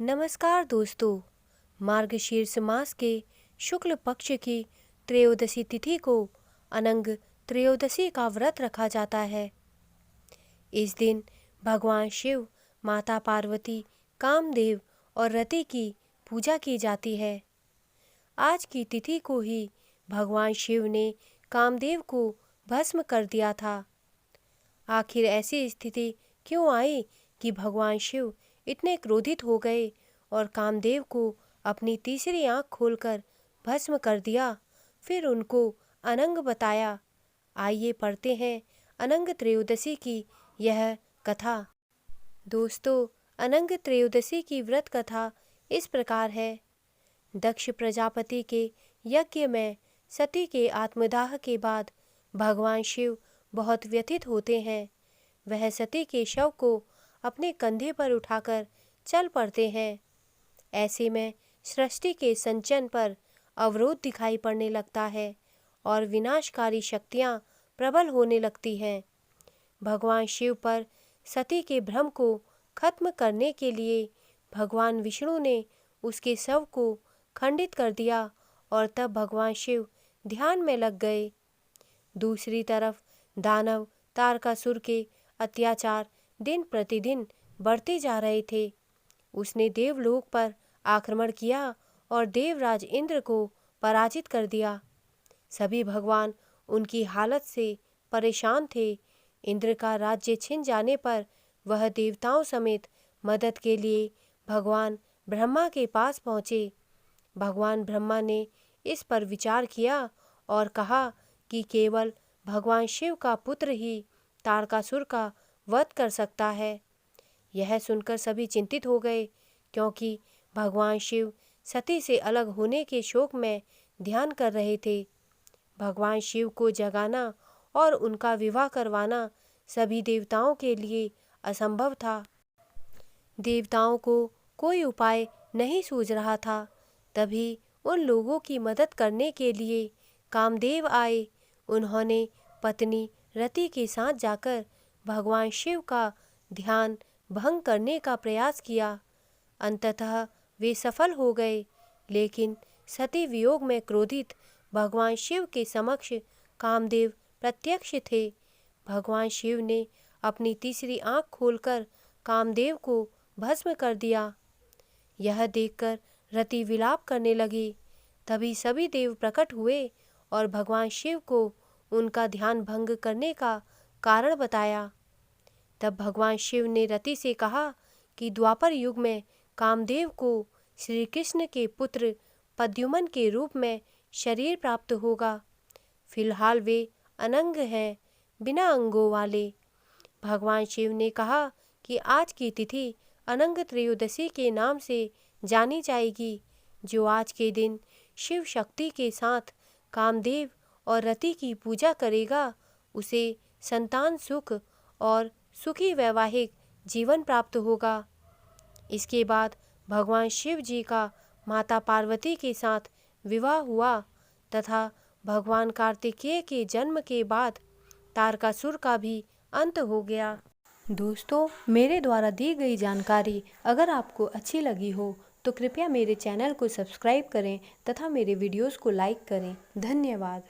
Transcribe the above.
नमस्कार दोस्तों। मार्गशीर्ष मास के शुक्ल पक्ष की त्रयोदशी तिथि को अनंग त्रयोदशी का व्रत रखा जाता है। इस दिन भगवान शिव, माता पार्वती, कामदेव और रति की पूजा की जाती है। आज की तिथि को ही भगवान शिव ने कामदेव को भस्म कर दिया था। आखिर ऐसी स्थिति क्यों आई कि भगवान शिव इतने क्रोधित हो गए और कामदेव को अपनी तीसरी आंख खोलकर भस्म कर दिया, फिर उनको अनंग बताया। आइए पढ़ते हैं अनंग त्रयोदशी की यह कथा। दोस्तों, अनंग त्रयोदशी की व्रत कथा इस प्रकार है। दक्ष प्रजापति के यज्ञ में सती के आत्मदाह के बाद भगवान शिव बहुत व्यथित होते हैं। वह सती के शव को अपने कंधे पर उठाकर चल पड़ते हैं। ऐसे में सृष्टि के संचन पर अवरोध दिखाई पड़ने लगता है और विनाशकारी शक्तियां प्रबल होने लगती हैं। भगवान शिव पर सती के भ्रम को खत्म करने के लिए भगवान विष्णु ने उसके शव को खंडित कर दिया और तब भगवान शिव ध्यान में लग गए। दूसरी तरफ दानव तारकासुर के अत्याचार दिन प्रतिदिन बढ़ते जा रहे थे। उसने देवलोक पर आक्रमण किया और देवराज इंद्र को पराजित कर दिया। सभी भगवान उनकी हालत से परेशान थे। इंद्र का राज्य छिन जाने पर वह देवताओं समेत मदद के लिए भगवान ब्रह्मा के पास पहुँचे। भगवान ब्रह्मा ने इस पर विचार किया और कहा कि केवल भगवान शिव का पुत्र ही तारकासुर का वध कर सकता है। यह सुनकर सभी चिंतित हो गए, क्योंकि भगवान शिव सती से अलग होने के शोक में ध्यान कर रहे थे। भगवान शिव को जगाना और उनका विवाह करवाना सभी देवताओं के लिए असंभव था। देवताओं को कोई उपाय नहीं सूझ रहा था। तभी उन लोगों की मदद करने के लिए कामदेव आए। उन्होंने पत्नी रति के साथ जाकर भगवान शिव का ध्यान भंग करने का प्रयास किया। अंततः वे सफल हो गए, लेकिन सती वियोग में क्रोधित भगवान शिव के समक्ष कामदेव प्रत्यक्ष थे। भगवान शिव ने अपनी तीसरी आंख खोलकर कामदेव को भस्म कर दिया। यह देखकर रति विलाप करने लगी। तभी सभी देव प्रकट हुए और भगवान शिव को उनका ध्यान भंग करने का कारण बताया। तब भगवान शिव ने रति से कहा कि द्वापर युग में कामदेव को श्री कृष्ण के पुत्र प्रद्युम्न के रूप में शरीर प्राप्त होगा। फिलहाल वे अनंग हैं, बिना अंगों वाले। भगवान शिव ने कहा कि आज की तिथि अनंग त्रयोदशी के नाम से जानी जाएगी। जो आज के दिन शिव शक्ति के साथ कामदेव और रति की पूजा करेगा, उसे संतान सुख और सुखी वैवाहिक जीवन प्राप्त होगा। इसके बाद भगवान शिव जी का माता पार्वती के साथ विवाह हुआ तथा भगवान कार्तिकेय के जन्म के बाद तारकासुर का भी अंत हो गया। दोस्तों, मेरे द्वारा दी गई जानकारी अगर आपको अच्छी लगी हो तो कृपया मेरे चैनल को सब्सक्राइब करें तथा मेरे वीडियोस को लाइक करें। धन्यवाद।